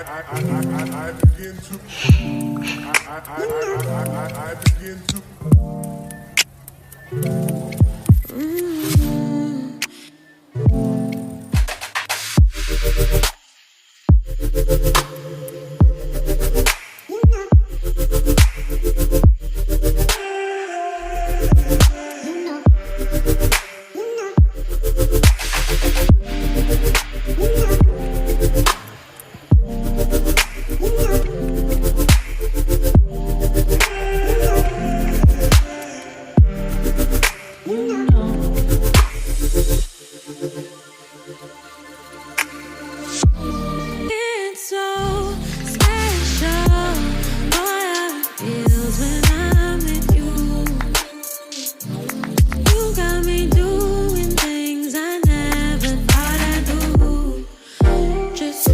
I begin to I begin to It's so special, boy, how it feels when I'm with you. You got me doing things I never thought I'd do. Just so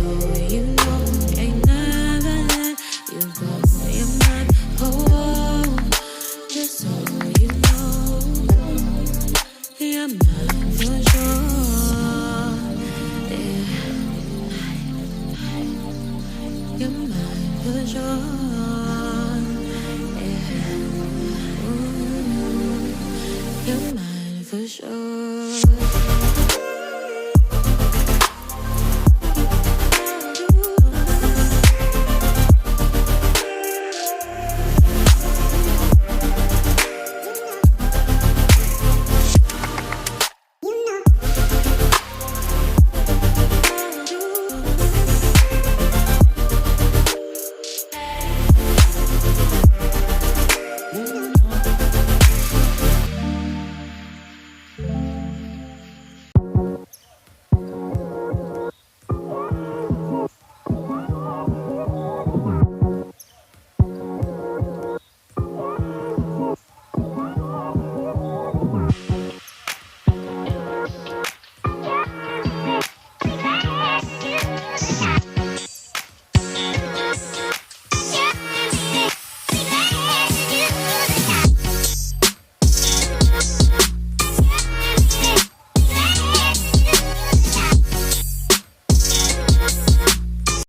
you know, ain't never let you go. You're my home. Just so you know, you're mine for sure. Yeah. You're mine for sure. Yeah. Ooh, you're mine for sure.